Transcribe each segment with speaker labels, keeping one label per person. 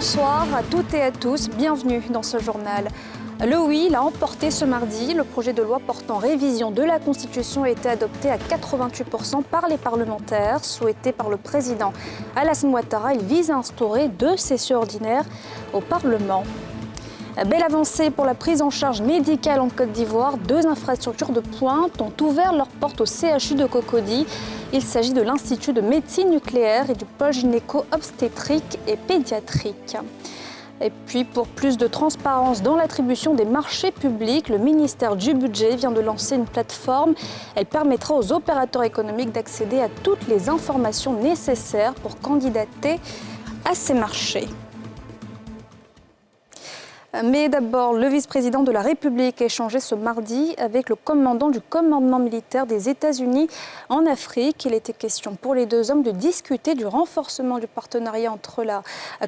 Speaker 1: bonsoir à toutes et à tous, bienvenue dans ce journal. Le oui l'a emporté ce mardi. Le projet de loi portant révision de la Constitution a été adopté à 88% par les parlementaires. Souhaité par le président Alassane Ouattara, il vise à instaurer 2 sessions ordinaires au Parlement. Belle avancée pour la prise en charge médicale en Côte d'Ivoire. 2 infrastructures de pointe ont ouvert leurs portes au CHU de Cocody. Il s'agit de l'Institut de médecine nucléaire et du pôle gynéco-obstétrique et pédiatrique. Et puis, pour plus de transparence dans l'attribution des marchés publics, le ministère du Budget vient de lancer une plateforme. Elle permettra aux opérateurs économiques d'accéder à toutes les informations nécessaires pour candidater à ces marchés. Mais d'abord, le vice-président de la République a échangé ce mardi avec le commandant du commandement militaire des États-Unis en Afrique. Il était question pour les 2 hommes de discuter du renforcement du partenariat entre la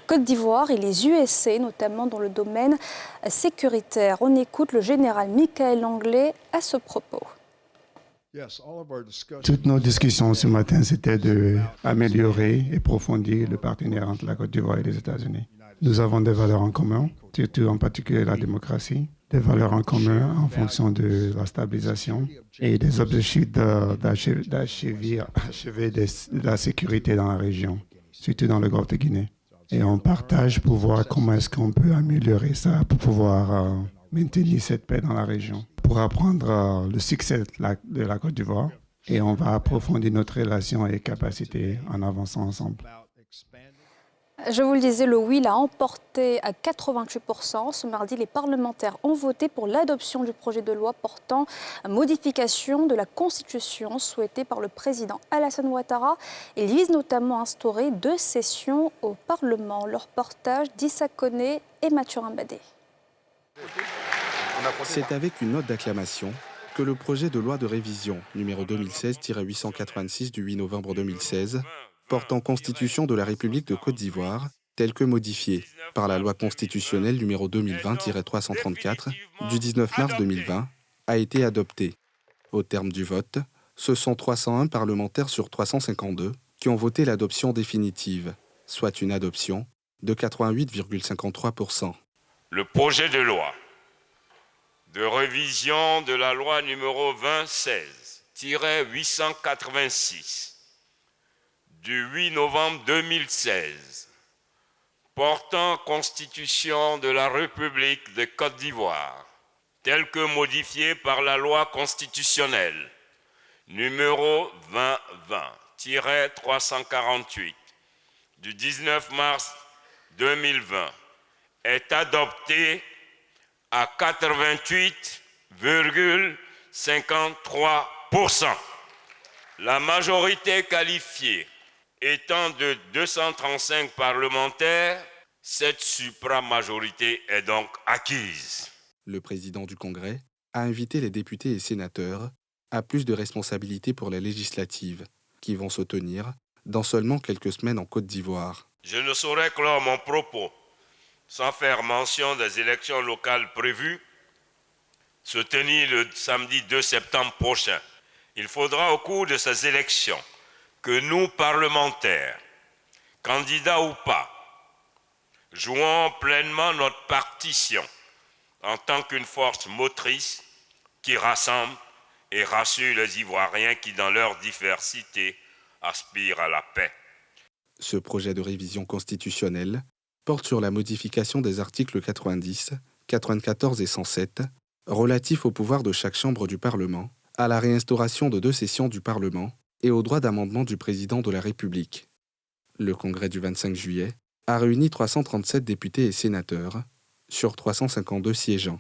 Speaker 1: Côte d'Ivoire et les USA, notamment dans le domaine sécuritaire. On écoute le général Michael Langlais à ce propos.
Speaker 2: Toutes nos discussions ce matin, c'était d'améliorer et approfondir le partenariat entre la Côte d'Ivoire et les États-Unis. Nous avons des valeurs en commun, surtout en particulier la démocratie, des valeurs en commun en fonction de la stabilisation et des objectifs d'achever la sécurité dans la région, surtout dans le Golfe de Guinée. Et on partage pour voir comment est-ce qu'on peut améliorer ça pour pouvoir maintenir cette paix dans la région. Pour apprendre le succès de la Côte d'Ivoire et on va approfondir notre relation et capacités en avançant ensemble.
Speaker 1: Je vous le disais, le oui l'a emporté à 88%. Ce mardi, les parlementaires ont voté pour l'adoption du projet de loi portant modification de la Constitution souhaité par le président Alassane Ouattara. Il vise notamment à instaurer 2 sessions au Parlement. Leur reportage d'Issa Koné et Mathurin Badé.
Speaker 3: C'est avec une note d'acclamation que le projet de loi de révision numéro 2016-886 du 8 novembre 2016 portant Constitution de la République de Côte d'Ivoire, tel que modifié par la loi constitutionnelle numéro 2020-334 du 19 mars 2020, a été adopté. Au terme du vote, ce sont 301 parlementaires sur 352 qui ont voté l'adoption définitive, soit une adoption de 88,53%.
Speaker 4: Le projet de loi de révision de la loi numéro 2016-886 du 8 novembre 2016 portant Constitution de la République de Côte d'Ivoire, tel que modifié par la loi constitutionnelle numéro 2020-348 du 19 mars 2020, est adopté à 88,53%. La majorité qualifiée étant de 235 parlementaires, cette supramajorité est donc acquise.
Speaker 3: Le président du Congrès a invité les députés et sénateurs à plus de responsabilités pour les législatives, qui vont se tenir dans seulement quelques semaines en Côte d'Ivoire.
Speaker 4: Je ne saurais clore mon propos sans faire mention des élections locales prévues se tenir le samedi 2 septembre prochain. Il faudra au cours de ces élections que nous, parlementaires, candidats ou pas, jouons pleinement notre partition en tant qu'une force motrice qui rassemble et rassure les Ivoiriens qui, dans leur diversité, aspirent à la paix.
Speaker 3: Ce projet de révision constitutionnelle porte sur la modification des articles 90, 94 et 107 relatifs au pouvoir de chaque chambre du Parlement, à la réinstauration de 2 sessions du Parlement et au droit d'amendement du président de la République. Le Congrès du 25 juillet a réuni 337 députés et sénateurs sur 352 siégeants.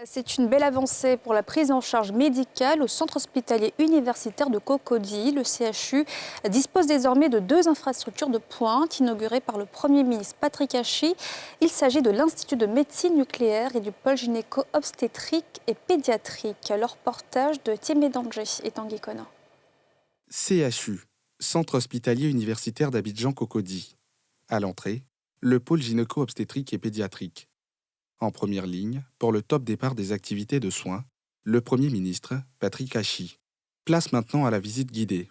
Speaker 1: C'est une belle avancée pour la prise en charge médicale au centre hospitalier universitaire de Cocody. Le CHU dispose désormais de 2 infrastructures de pointe inaugurées par le Premier ministre Patrick Hachi. Il s'agit de l'Institut de médecine nucléaire et du pôle gynéco-obstétrique et pédiatrique. Le reportage de Tiemé Danger et Tanguy Conan.
Speaker 3: CHU, Centre hospitalier universitaire d'Abidjan-Cocody. À l'entrée, le pôle gynéco-obstétrique et pédiatrique. En première ligne, pour le top départ des activités de soins, le Premier ministre, Patrick Hachi. Place maintenant à la visite guidée.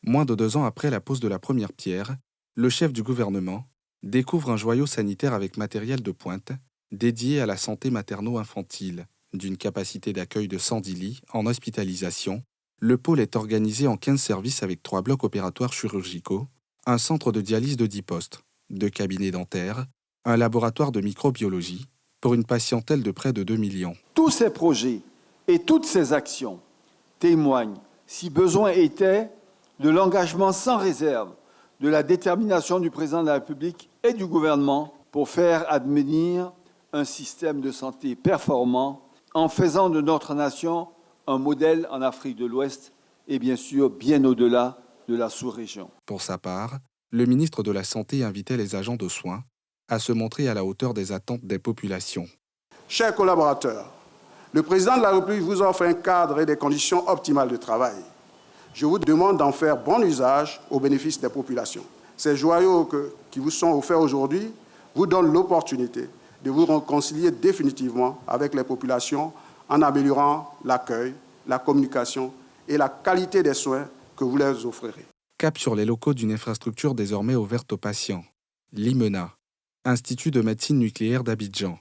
Speaker 3: Moins de 2 ans après la pose de la première pierre, le chef du gouvernement découvre un joyau sanitaire avec matériel de pointe dédié à la santé materno-infantile. D'une capacité d'accueil de 110 lits en hospitalisation, le pôle est organisé en 15 services avec 3 blocs opératoires chirurgicaux, un centre de dialyse de 10 postes, 2 cabinets dentaires, un laboratoire de microbiologie, pour une patientèle de près de 2 millions.
Speaker 5: Tous ces projets et toutes ces actions témoignent, si besoin était, de l'engagement sans réserve, de la détermination du président de la République et du gouvernement pour faire advenir un système de santé performant en faisant de notre nation un modèle en Afrique de l'Ouest et bien sûr bien au-delà de la sous-région.
Speaker 3: Pour sa part, le ministre de la Santé invitait les agents de soins à se montrer à la hauteur des attentes des populations.
Speaker 6: Chers collaborateurs, le président de la République vous offre un cadre et des conditions optimales de travail. Je vous demande d'en faire bon usage au bénéfice des populations. Ces joyaux qui vous sont offerts aujourd'hui vous donnent l'opportunité de vous réconcilier définitivement avec les populations en améliorant l'accueil, la communication et la qualité des soins que vous leur offrirez.
Speaker 3: Cap sur les locaux d'une infrastructure désormais ouverte aux patients, l'IMENA, Institut de médecine nucléaire d'Abidjan.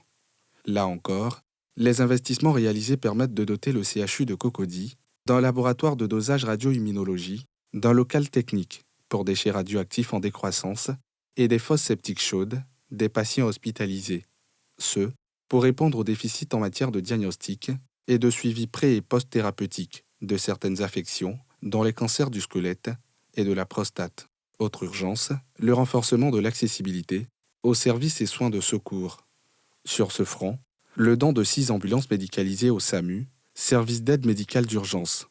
Speaker 3: Là encore, les investissements réalisés permettent de doter le CHU de Cocody d'un laboratoire de dosage radio-immunologie, d'un local technique pour déchets radioactifs en décroissance et des fosses septiques chaudes des patients hospitalisés. Ce, pour répondre aux déficits en matière de diagnostic et de suivi pré- et post-thérapeutique de certaines affections, dont les cancers du squelette et de la prostate. Autre urgence, le renforcement de l'accessibilité aux services et soins de secours. Sur ce front, le don de 6 ambulances médicalisées au SAMU, service d'aide médicale d'urgence.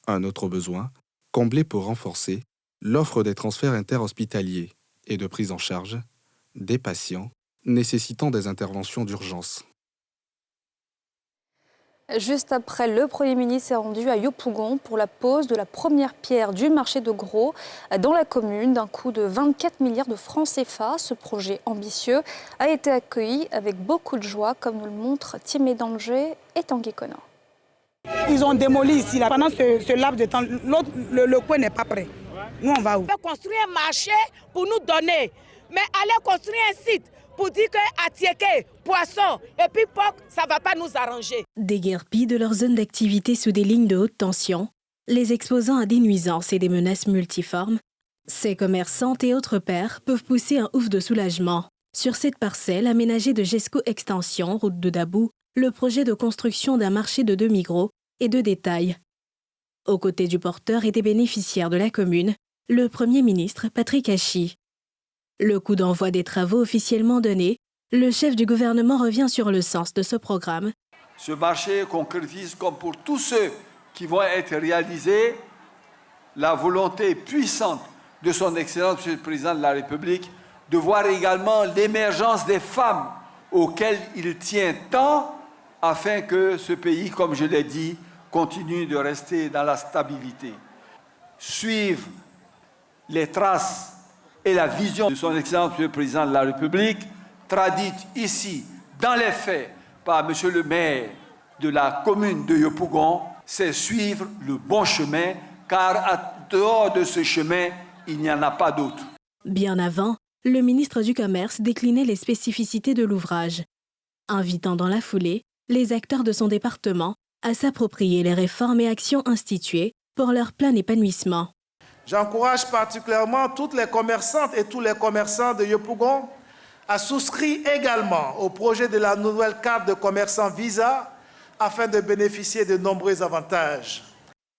Speaker 3: Un autre besoin, comblé pour renforcer l'offre des transferts interhospitaliers et de prise en charge des patients nécessitant des interventions d'urgence.
Speaker 1: Juste après, le Premier ministre s'est rendu à Yopougon pour la pose de la première pierre du marché de gros dans la commune d'un coût de 24 milliards de francs CFA. Ce projet ambitieux a été accueilli avec beaucoup de joie, comme nous le montrent Timé Danger et Tanguy Kona.
Speaker 7: Ils ont démoli ici. Là. Pendant ce laps de temps, le coin n'est pas prêt. Nous, on va où?
Speaker 8: On peut construire un marché pour nous donner, mais aller construire un site pour dire que Atiéké, poisson et puis porc, ça ne va pas nous arranger.
Speaker 9: Déguerpis de leur zone d'activité sous des lignes de haute tension, les exposant à des nuisances et des menaces multiformes, ces commerçantes et autres pairs peuvent pousser un ouf de soulagement. Sur cette parcelle aménagée de Gesco Extension, route de Dabou, le projet de construction d'un marché de demi-gros et de détail. Aux côtés du porteur et des bénéficiaires de la commune, le Premier ministre Patrick Hachi. Le coup d'envoi des travaux officiellement donné, le chef du gouvernement revient sur le sens de ce programme.
Speaker 5: Ce marché concrétise, comme pour tous ceux qui vont être réalisés, la volonté puissante de son Excellence, Monsieur le Président de la République, de voir également l'émergence des femmes auxquelles il tient tant, afin que ce pays, comme je l'ai dit, continue de rester dans la stabilité. Suivre les traces et la vision de son Excellence, Monsieur le Président de la République, traduite ici, dans les faits, par Monsieur le maire de la commune de Yopougon, c'est suivre le bon chemin, car à dehors de ce chemin, il n'y en a pas d'autre.
Speaker 9: Bien avant, le ministre du Commerce déclinait les spécificités de l'ouvrage, invitant dans la foulée les acteurs de son département à s'approprier les réformes et actions instituées pour leur plein épanouissement.
Speaker 10: J'encourage particulièrement toutes les commerçantes et tous les commerçants de Yopougon à souscrire également au projet de la nouvelle carte de commerçant Visa afin de bénéficier de nombreux avantages.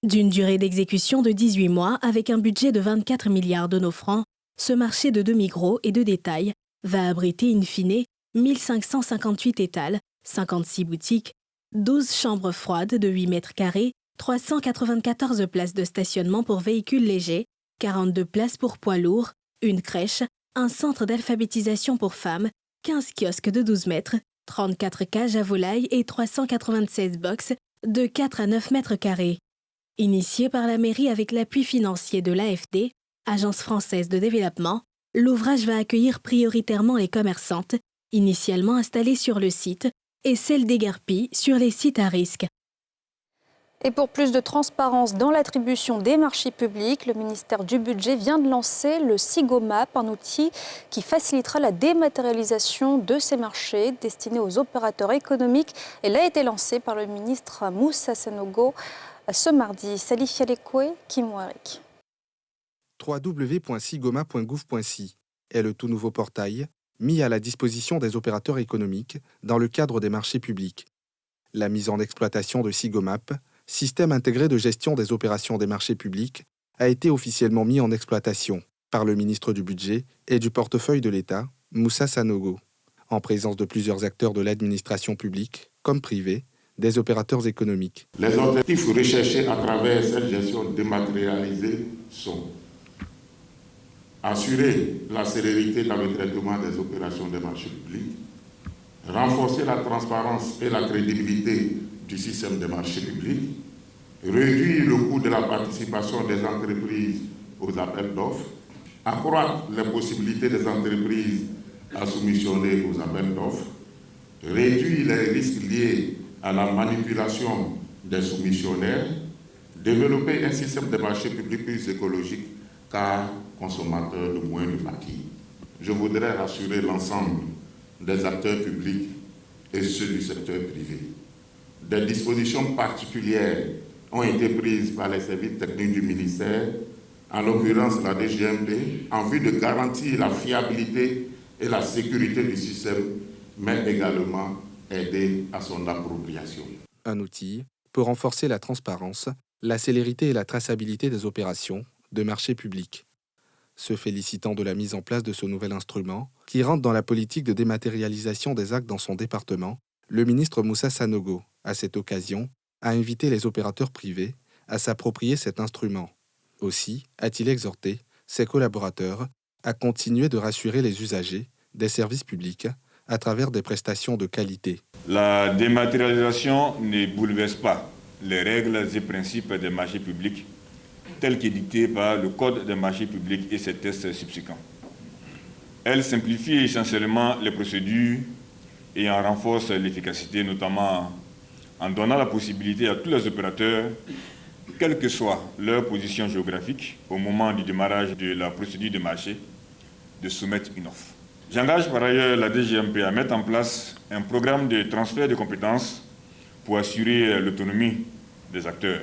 Speaker 9: D'une durée d'exécution de 18 mois avec un budget de 24 milliards de nos francs, ce marché de demi-gros et de détail va abriter in fine 1558 étals, 56 boutiques, 12 chambres froides de 8 mètres carrés, 394 places de stationnement pour véhicules légers, 42 places pour poids lourds, une crèche, un centre d'alphabétisation pour femmes, 15 kiosques de 12 mètres, 34 cages à volailles et 396 box de 4 à 9 mètres carrés. Initié par la mairie avec l'appui financier de l'AFD, Agence française de développement, l'ouvrage va accueillir prioritairement les commerçantes, initialement installées sur le site, et celles déguerpies sur les sites à risque.
Speaker 1: Et pour plus de transparence dans l'attribution des marchés publics, le ministère du Budget vient de lancer le SIGOMAP, un outil qui facilitera la dématérialisation de ces marchés destinés aux opérateurs économiques. Elle a été lancée par le ministre Moussa Sanogo ce mardi. Salif Yalekwe, Kim Warik.
Speaker 3: www.sigoma.gouv.si est le tout nouveau portail mis à la disposition des opérateurs économiques dans le cadre des marchés publics. La mise en exploitation de SIGOMAP, système intégré de gestion des opérations des marchés publics, a été officiellement mis en exploitation par le ministre du Budget et du portefeuille de l'État, Moussa Sanogo, en présence de plusieurs acteurs de l'administration publique comme privée, des opérateurs économiques.
Speaker 11: Les objectifs recherchés à travers cette gestion dématérialisée sont assurer la célérité dans le traitement des opérations des marchés publics, renforcer la transparence et la crédibilité du système des marchés publics, réduire le coût de la participation des entreprises aux appels d'offres, accroître les possibilités des entreprises à soumissionner aux appels d'offres, réduire les risques liés à la manipulation des soumissionnaires, développer un système de marché public plus écologique car consommateur de moins de maquis. Je voudrais rassurer l'ensemble des acteurs publics et ceux du secteur privé. Des dispositions particulières ont été prises par les services techniques du ministère, en l'occurrence la DGMP, en vue de garantir la fiabilité et la sécurité du système, mais également aider à son appropriation.
Speaker 3: Un outil pour renforcer la transparence, la célérité et la traçabilité des opérations de marché public. Se félicitant de la mise en place de ce nouvel instrument, qui rentre dans la politique de dématérialisation des actes dans son département, le ministre Moussa Sanogo, à cette occasion, a invité les opérateurs privés à s'approprier cet instrument. Aussi a-t-il exhorté ses collaborateurs à continuer de rassurer les usagers des services publics à travers des prestations de qualité.
Speaker 12: La dématérialisation ne bouleverse pas les règles et principes des marchés publics tels qu'édictés par le Code des marchés publics et ses textes subséquents. Elle simplifie essentiellement les procédures et en renforce l'efficacité, notamment en donnant la possibilité à tous les opérateurs, quelle que soit leur position géographique, au moment du démarrage de la procédure de marché, de soumettre une offre. J'engage par ailleurs la DGMP à mettre en place un programme de transfert de compétences pour assurer l'autonomie des acteurs.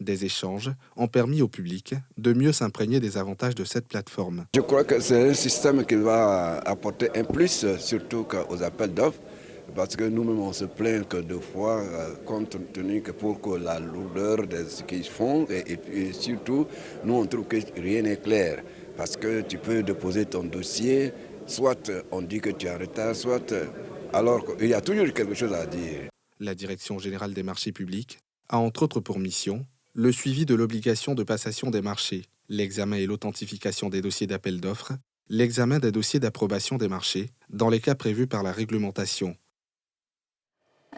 Speaker 3: Des échanges ont permis au public de mieux s'imprégner des avantages de cette plateforme.
Speaker 13: Je crois que c'est un système qui va apporter un plus, surtout aux appels d'offres, parce que nous-mêmes on se plaint que deux fois, compte tenu que pour que la lourdeur de ce qu'ils font, et surtout, nous on trouve que rien n'est clair, parce que tu peux déposer ton dossier, soit on dit que tu es en retard, soit alors qu'il y a toujours quelque chose à dire.
Speaker 3: La Direction générale des marchés publics a entre autres pour mission le suivi de l'obligation de passation des marchés, l'examen et l'authentification des dossiers d'appel d'offres, l'examen des dossiers d'approbation des marchés, dans les cas prévus par la réglementation.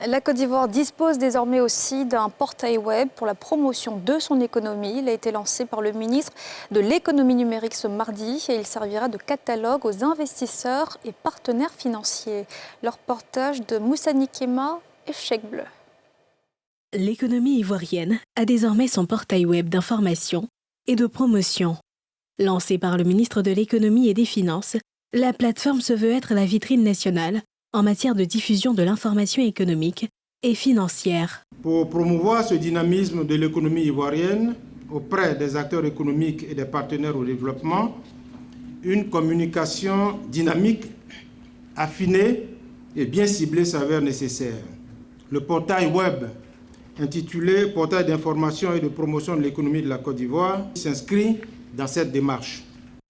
Speaker 1: La Côte d'Ivoire dispose désormais aussi d'un portail web pour la promotion de son économie. Il a été lancé par le ministre de l'économie numérique ce mardi et il servira de catalogue aux investisseurs et partenaires financiers. Le reportage de Moussa Nikema et Cheikh Bleu.
Speaker 9: L'économie ivoirienne a désormais son portail web d'information et de promotion. Lancée par le ministre de l'Économie et des Finances, la plateforme se veut être la vitrine nationale en matière de diffusion de l'information économique et financière.
Speaker 14: Pour promouvoir ce dynamisme de l'économie ivoirienne auprès des acteurs économiques et des partenaires au développement, une communication dynamique, affinée et bien ciblée s'avère nécessaire. Le portail web intitulé « Portail d'information et de promotion de l'économie de la Côte d'Ivoire » s'inscrit dans cette démarche.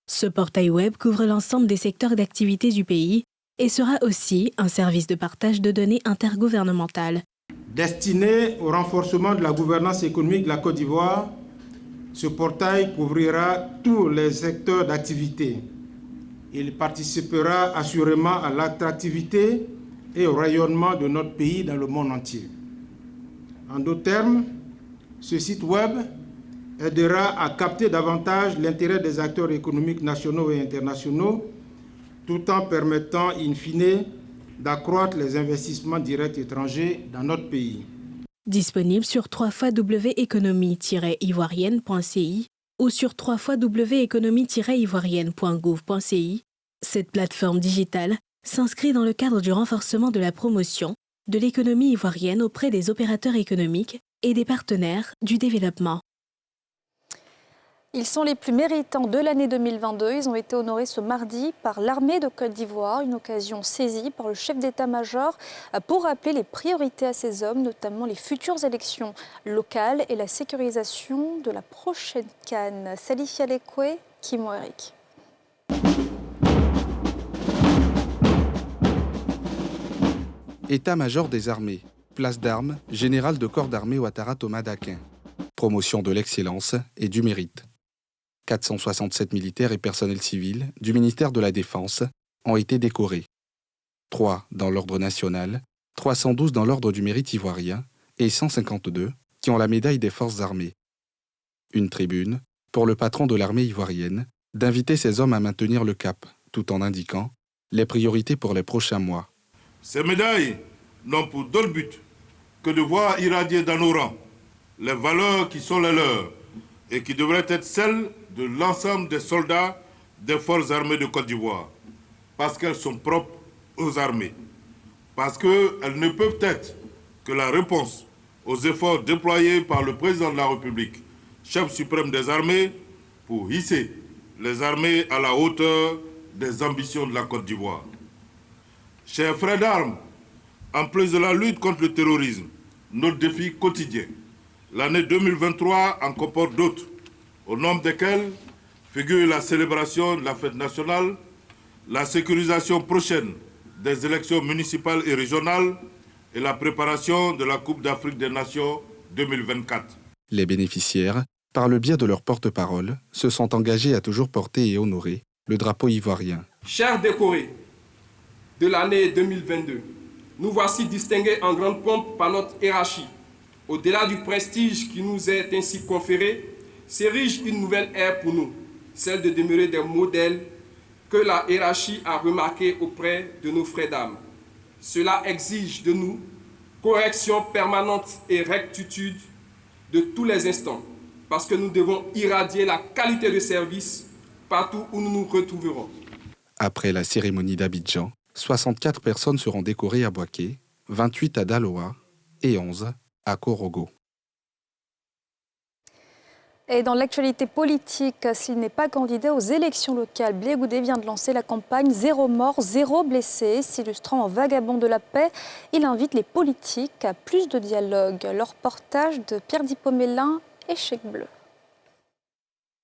Speaker 9: Ce portail web couvre l'ensemble des secteurs d'activité du pays et sera aussi un service de partage de données intergouvernementales.
Speaker 14: Destiné au renforcement de la gouvernance économique de la Côte d'Ivoire, ce portail couvrira tous les secteurs d'activité. Il participera assurément à l'attractivité et au rayonnement de notre pays dans le monde entier. En d'autres termes, ce site web aidera à capter davantage l'intérêt des acteurs économiques nationaux et internationaux, tout en permettant, in fine, d'accroître les investissements directs étrangers dans notre pays.
Speaker 9: Disponible sur www.economie-ivoirienne.ci ou sur www.economie-ivoirienne.gouv.ci, cette plateforme digitale s'inscrit dans le cadre du renforcement de la promotion de l'économie ivoirienne auprès des opérateurs économiques et des partenaires du développement.
Speaker 1: Ils sont les plus méritants de l'année 2022. Ils ont été honorés ce mardi par l'armée de Côte d'Ivoire, une occasion saisie par le chef d'état-major pour rappeler les priorités à ces hommes, notamment les futures élections locales et la sécurisation de la prochaine CAN. Salif Yalekwe, Kimo Eric.
Speaker 3: État-major des armées, place d'armes, général de corps d'armée Ouattara Thomas Daquin. Promotion de l'excellence et du mérite. 467 militaires et personnels civils du ministère de la Défense ont été décorés. 3 dans l'ordre national, 312 dans l'ordre du mérite ivoirien et 152 qui ont la médaille des forces armées. Une tribune pour le patron de l'armée ivoirienne d'inviter ces hommes à maintenir le cap, tout en indiquant les priorités pour les prochains mois.
Speaker 11: Ces médailles n'ont pour d'autre but que de voir irradier dans nos rangs les valeurs qui sont les leurs et qui devraient être celles de l'ensemble des soldats des forces armées de Côte d'Ivoire, parce qu'elles sont propres aux armées, parce qu'elles ne peuvent être que la réponse aux efforts déployés par le président de la République, chef suprême des armées, pour hisser les armées à la hauteur des ambitions de la Côte d'Ivoire. Chers frères d'armes, en plus de la lutte contre le terrorisme, notre défi quotidien, l'année 2023 en comporte d'autres, au nombre desquels figure la célébration de la fête nationale, la sécurisation prochaine des élections municipales et régionales et la préparation de la Coupe d'Afrique des Nations 2024.
Speaker 3: Les bénéficiaires, par le biais de leur porte-parole, se sont engagés à toujours porter et honorer le drapeau ivoirien.
Speaker 15: Chers décorés de l'année 2022, nous voici distingués en grande pompe par notre hiérarchie. Au-delà du prestige qui nous est ainsi conféré, s'érige une nouvelle ère pour nous, celle de demeurer des modèles que la hiérarchie a remarqués auprès de nos frères d'armes. Cela exige de nous correction permanente et rectitude de tous les instants, parce que nous devons irradier la qualité de service partout où nous nous retrouverons.
Speaker 3: Après la cérémonie d'Abidjan, 64 personnes seront décorées à Boaké, 28 à Daloa et 11 à Korogo.
Speaker 1: Et dans l'actualité politique, s'il n'est pas candidat aux élections locales, Blé Goudé vient de lancer la campagne « Zéro mort, zéro blessé ». S'illustrant en vagabond de la paix, il invite les politiques à plus de dialogue. Le reportage de Pierre Dipomélin et Chèque Bleu.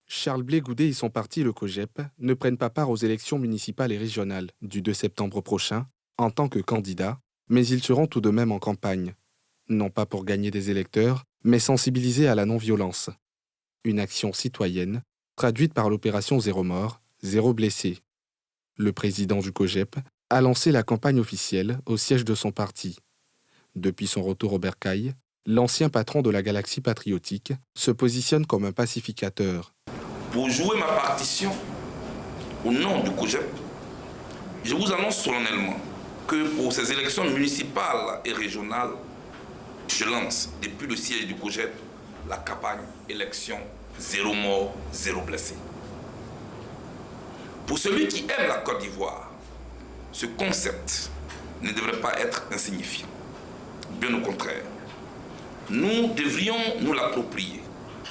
Speaker 3: Charles Blé Goudé et son parti, le COGEP, ne prennent pas part aux élections municipales et régionales du 2 septembre prochain en tant que candidats, mais ils seront tout de même en campagne. Non pas pour gagner des électeurs, mais sensibiliser à la non-violence. Une action citoyenne, traduite par l'opération Zéro mort, zéro blessé. Le président du COGEP a lancé la campagne officielle au siège de son parti. Depuis son retour au bercail, l'ancien patron de la Galaxie patriotique se positionne comme un pacificateur.
Speaker 16: Pour jouer ma partition au nom du COGEP, je vous annonce solennellement que pour ces élections municipales et régionales, je lance depuis le siège du COGEP la campagne élection zéro mort, zéro blessé. Pour celui qui aime la Côte d'Ivoire, ce concept ne devrait pas être insignifiant. Bien au contraire, nous devrions nous l'approprier,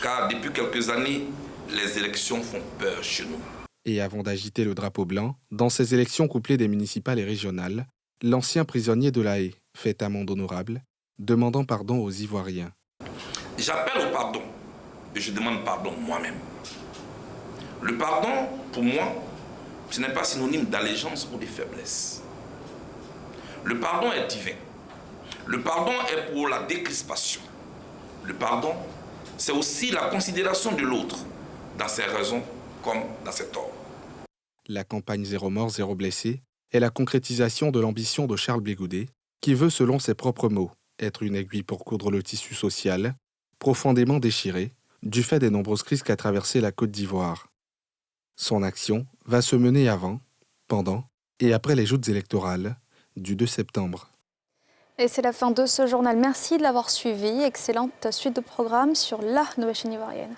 Speaker 16: car depuis quelques années, les élections font peur chez nous.
Speaker 3: Et avant d'agiter le drapeau blanc, dans ces élections couplées des municipales et régionales, l'ancien prisonnier de La Haye fait amende honorable, demandant pardon aux Ivoiriens.
Speaker 16: J'appelle au pardon et je demande pardon moi-même. Le pardon, pour moi, ce n'est pas synonyme d'allégeance ou de faiblesse. Le pardon est divin. Le pardon est pour la décrispation. Le pardon, c'est aussi la considération de l'autre, dans ses raisons comme dans ses torts.
Speaker 3: La campagne Zéro mort, zéro blessé est la concrétisation de l'ambition de Charles Blé Goudé, qui veut, selon ses propres mots, être une aiguille pour coudre le tissu social, profondément déchiré, du fait des nombreuses crises qu'a traversé la Côte d'Ivoire. Son action va se mener avant, pendant et après les joutes électorales du 2 septembre.
Speaker 1: Et c'est la fin de ce journal. Merci de l'avoir suivi. Excellente suite de programmes sur la nouvelle chaîne ivoirienne.